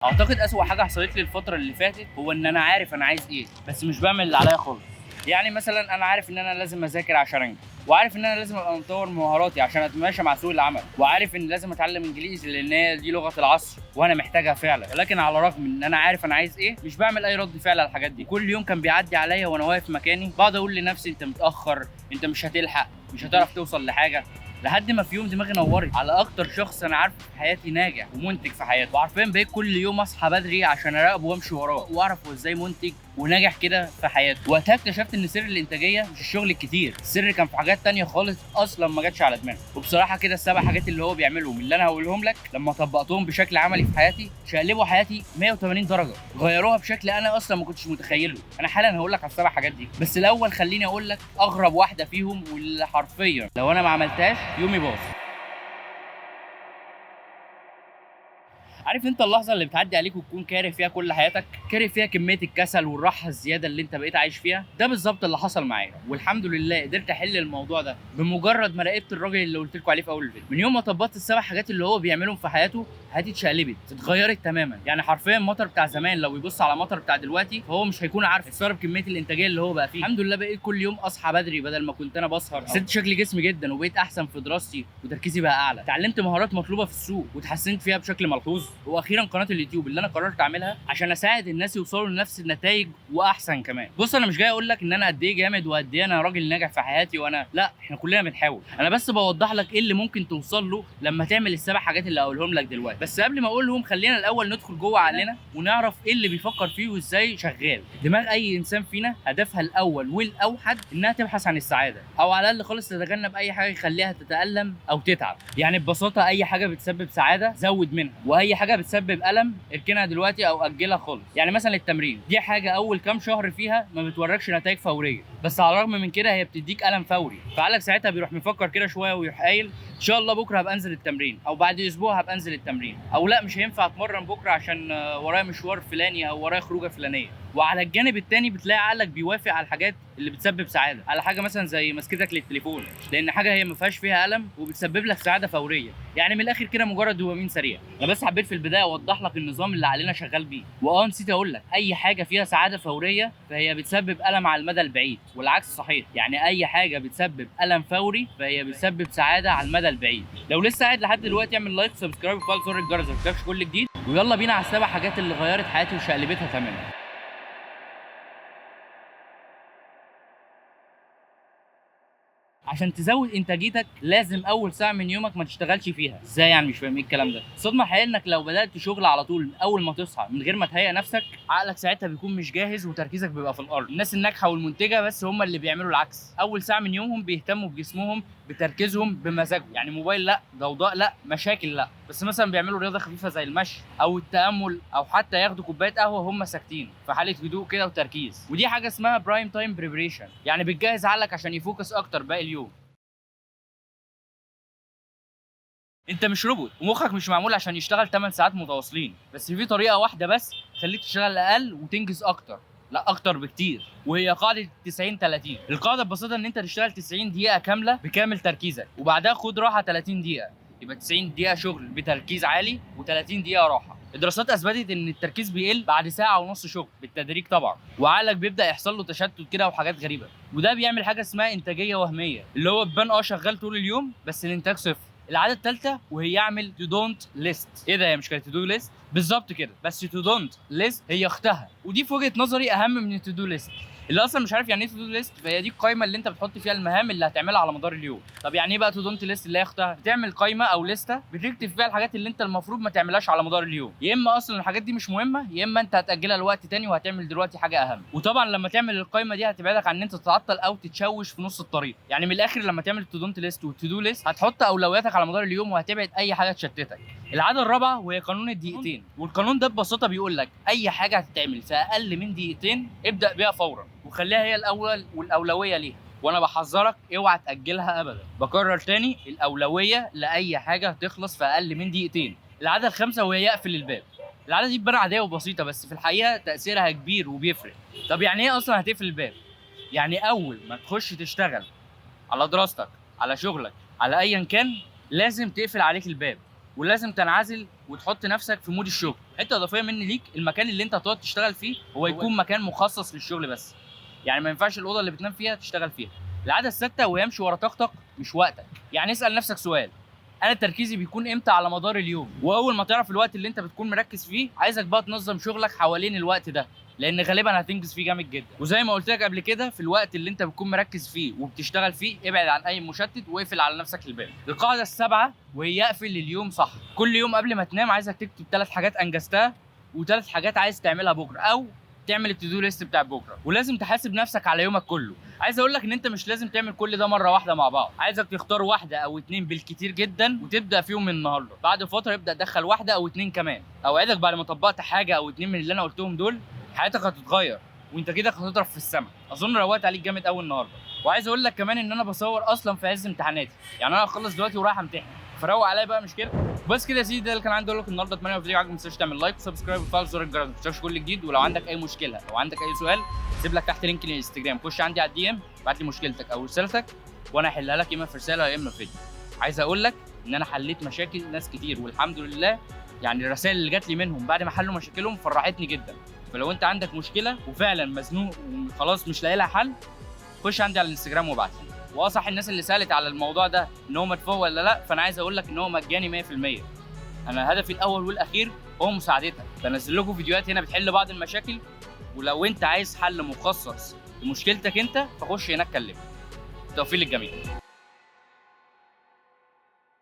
اعتقد اسوأ حاجه حصلت لي الفتره اللي فاتت هو ان انا عارف انا عايز ايه بس مش بعمل اللي عليا خالص. يعني مثلا انا عارف ان انا لازم اذاكر عشان انجح، وعارف ان انا لازم ابقى مطور مهاراتي عشان اتماشى مع سوق العمل، وعارف ان لازم اتعلم انجليزي لان هي دي لغه العصر وانا محتاجها فعلا. ولكن على الرغم ان انا عارف انا عايز ايه مش بعمل اي رد فعل على الحاجات دي. كل يوم كان بيعدي عليا وانا واقف مكاني بقعد اقول لنفسي انت متاخر، انت مش هتلحق، مش هتعرف توصل لحاجه. لحد ما في يوم دماغي نورت على اكتر شخص انا عارفه في حياتي ناجح ومنتج في حياته، وعارفين بقيت كل يوم اصحى بدري عشان اراقبه وامشي وراه واعرف هو ازاي منتج وناجح كده في حياته. وقتها اكتشفت ان سر الانتاجيه مش الشغل الكتير، السر كان في حاجات تانية خالص اصلا ما جاتش على دماغي. وبصراحه كده السبع حاجات اللي هو بيعملهم اللي انا هقولهم لك لما طبقتهم بشكل عملي في حياتي شقلبوا حياتي 180 درجه، غيروها بشكل انا اصلا ما كنتش متخيله. انا حالا هقول لك على السبع حاجات دي، بس الاول خليني اقول لك اغرب واحده فيهم واللي حرفيا لو انا ما عملتهاش يومي باظ. عارف انت اللحظه اللي بتعدي عليك وتكون كاره فيها كل حياتك، كاره فيها كميه الكسل والراحه الزياده اللي انت بقيت عايش فيها؟ ده بالظبط اللي حصل معايا، والحمد لله قدرت احل الموضوع ده بمجرد ما راقبت الراجل اللي قلت لكم عليه في اول الفيديو. من يوم ما طبقت السبع حاجات اللي هو بيعملهم في حياته حياتي اتشقلبت، اتغيرت تماما. يعني حرفيا مطر بتاع زمان لو يبص على مطر بتاع دلوقتي فهو مش هيكون عارف يستوعب كميه الانتاجيه اللي هو بقى فيه. الحمد لله بقيت كل يوم اصحى بدري بدل ما كنت انا بسهر. سبت شكل جسمي جدا وبقيت احسن في دراستي وتركيزي بقى اعلى. اتعلمت مهارات مطلوبه في السوق وتحسنت فيها بشكل ملحوظ. واخيرا قناه اليوتيوب اللي انا قررت اعملها عشان اساعد الناس يوصلوا لنفس النتائج واحسن كمان. بص انا مش جاي اقول لك ان انا قد ايه جامد وقد ايه انا راجل ناجح في حياتي، وانا لا، احنا كلنا بنحاول. انا بس بوضح لك ايه اللي ممكن توصل له لما تعمل السبع حاجات اللي هقولهم لك دلوقتي. بس قبل ما اقولهم خلينا الاول ندخل جوه عقلنا ونعرف ايه اللي بيفكر فيه وازاي شغال. دماغ اي انسان فينا هدفها الاول والاوحد انها تبحث عن السعاده، او على الاقل خالص تتجنب اي حاجه يخليها تتالم او تتعب. يعني ببساطه اي حاجه بتسبب سعاده زود منها، واي حاجه بتسبب الم اركنها دلوقتي او اجلها خالص. يعني مثلا التمرين دي حاجه اول كام شهر فيها ما بتوركش نتائج فوريه، بس على الرغم من كده هي بتديك الم فوري، فعقلك ساعتها بيروح مفكر كده شويه ويروح قايل ان شاء الله بكره هبقى انزل التمرين، او بعد اسبوع هبقى انزل التمرين، او لا مش هينفع اتمرن بكره عشان ورايا مشوار فلاني او ورايا خروجه فلانيه. وعلى الجانب التاني بتلاقي عقلك بيوافق على الحاجات اللي بتسبب سعاده، على حاجه مثلا زي مسكتك للتليفون، لان حاجه هي ما فيهاش فيها الم وبتسبب لك سعاده فوريه. يعني من الاخر كده مجرد دوبامين سريع. انا بس حبيت في البدايه اوضح لك النظام اللي علينا شغال بيه. نسيت اقول لك اي حاجه فيها سعاده فوريه فهي بتسبب الم على المدى البعيد، والعكس صحيح. يعني اي حاجه بتسبب الم فوري فهي بتسبب سعاده على المدى البعيد. لو لسه قاعد لحد دلوقتي اعمل لايك وسبسكرايب وفعل زر الجرس عشان تشوفش كل جديد، ويلا بينا على السبع حاجات اللي غيرت حياتي وشقلبتها تماما. عشان تزود انتاجيتك لازم اول ساعه من يومك ما تشتغلش فيها. ازاي يعني؟ مش فاهم ايه الكلام ده. الصدمه الحقيقيه انك لو بدات شغل على طول اول ما تصحى من غير ما تهيئ نفسك، عقلك ساعتها بيكون مش جاهز وتركيزك بيبقى في الارض. الناس الناجحه والمنتجه بس هم اللي بيعملوا العكس. اول ساعه من يومهم بيهتموا بجسمهم بتركيزهم بمزاجهم. يعني موبايل لا، ضوضاء لا، مشاكل لا، بس مثلا بيعملوا رياضه خفيفه زي المشي او التامل، او حتى ياخدوا كوبايه قهوه وهم ساكتين في حاله هدوء كده وتركيز. ودي حاجه اسمها برايم تايم بريبريشن، يعني بتجهز عقلك عشان يفوكس اكتر باقي اليوم. انت مش روبوت ومخك مش معمول عشان يشتغل 8 ساعات متواصلين، بس في طريقه واحده بس تخليك تشتغل اقل وتنجز اكتر، لا اكتر بكتير، وهي قاعده 90 30. القاعده ببساطه ان انت تشتغل 90 دقيقه كامله بكامل تركيزك، وبعدها خد راحه 30 دقيقه، يبقى 90 دقيقه شغل بتركيز عالي و30 دقيقه راحه. الدراسات اثبتت ان التركيز بيقل بعد ساعه ونص شغل بالتدريج طبعا، وعقلك بيبدا يحصل له تشتت كده وحاجات غريبه، وده بيعمل حاجه اسمها انتاجيه وهميه، اللي هو بتبان شغال طول اليوم بس الانتاج صفر. العاده الثالثه وهي اعمل تو دونت ليست. ايه ده؟ هي مش كانت تو دو ليست؟ بالظبط كده، بس تو دونت ليست هي اختها، ودي في وجهه نظري اهم من التو دو ليست. اللي اصلا مش عارف يعني ايه تو دو ليست، فهي دي القائمه اللي انت بتحط فيها المهام اللي هتعملها على مدار اليوم. طب يعني ايه بقى تو دونت ليست اللي هي اختها؟ بتعمل قائمه او لسته بتكتب فيها الحاجات اللي انت المفروض ما تعملهاش على مدار اليوم، يا اما اصلا الحاجات دي مش مهمه، يا اما انت هتاجلها لوقت تاني وهتعمل دلوقتي حاجه اهم. وطبعا لما تعمل القائمه دي هتبعدك عن ان انت تتعطل او تتشوش في نص الطريق. يعني من الاخر لما تعمل التو دونت ليست والتو دو ليست هتحط اولوياتك على مدار اليوم وهتبعد اي حاجه تشتتك. العاده الرابعه وهي قانون الدقيقتين، والقانون ده ببساطه بيقول لك اي حاجه هتتعمل في اقل من دقيقتين ابدا بيها فورا وخليها هي الاول والاولويه ليها، وانا بحذرك اوعى تاجلها ابدا. بكرر تاني، الاولويه لاي حاجه تخلص في اقل من دقيقتين. العاده الخامسه وهي يقفل الباب. العاده دي تبان عاديه وبسيطه بس في الحقيقه تاثيرها كبير وبيفرق. طب يعني ايه اصلا هتقفل الباب؟ يعني اول ما تخش تشتغل على دراستك، على شغلك، على ايا كان، لازم تقفل عليك الباب ولازم تنعزل وتحط نفسك في مود الشغل. حته اضافيه مني ليك، المكان اللي انت هتقعد تشتغل فيه هو يكون مكان مخصص للشغل بس. يعني ما ينفعش الاوضه اللي بتنام فيها تشتغل فيها. العاده الثابته ويمشي ورا طاقتك مش وقتك. يعني اسال نفسك سؤال، انا تركيزي بيكون امتى على مدار اليوم؟ واول ما تعرف الوقت اللي انت بتكون مركز فيه، عايزك بقى تنظم شغلك حوالين الوقت ده، لان غالبا هتنجز فيه جامد جدا. وزي ما قلت لك قبل كده، في الوقت اللي انت بتكون مركز فيه وبتشتغل فيه، ابعد عن اي مشتت واقفل على نفسك الباب. القاعده السابعه وهي اقفل اليوم صح. كل يوم قبل ما تنام عايزك تكتب 3 حاجات انجزتها و3 حاجات عايز تعملها بكره، او تعمل التو ليست بتاع بكره. ولازم تحاسب نفسك على يومك كله. عايز اقول لك ان انت مش لازم تعمل كل ده مره واحده مع بعض، عايزك تختار 1 أو 2 بالكتير جدا وتبدا فيهم من النهارده. بعد فتره ابدا تدخل 1 أو 2 كمان. اوعدك بعد ما طبقت حاجه او 2 من اللي انا قلتهم دول، حياتك هتتغير وانت كده هتضرب في السما. اظن روقت عليك جامد قوي النهارده. وعايز اقول لك كمان ان انا بصور اصلا في عز امتحاناتي، يعني انا هخلص دلوقتي ورايح امتحن، فروق عليا بقى مش كده؟ بس كده يا سيدي، ده اللي كان عندي اقول لك النهارده. اتمنى الفيديو عجبك، ما تنساش تعمل لايك وسبسكرايب وتفعل زر الجرس ما تنساش كل جديد. ولو عندك اي مشكله او عندك اي سؤال، سيب لك تحت لينك الانستجرام، خش عندي على الدي ام، ابعت لي مشكلتك او رسالتك وانا هحلها لك، اما في رساله يا اما في فيديو. عايز اقول لك ان انا حليت مشاكل ناس كتير والحمد لله. يعني الرسائل اللي جات لي منهم بعد ما حلوا مشاكلهم فرحتني جدا. فلو انت عندك مشكله وفعلا مزنوق وخلاص مش لاقي لها حل، خش عندي على الانستجرام وابعت لي. واصح الناس اللي سالت على الموضوع ده ان هو مدفوع ولا لا، فانا عايز اقول لك ان هو مجاني 100%. انا هدفي الاول والاخير هو مساعدتك. بنزل لكم فيديوهات هنا بتحل بعض المشاكل، ولو انت عايز حل مخصص لمشكلتك انت فخش هناك كلمني. توفيق للجميع.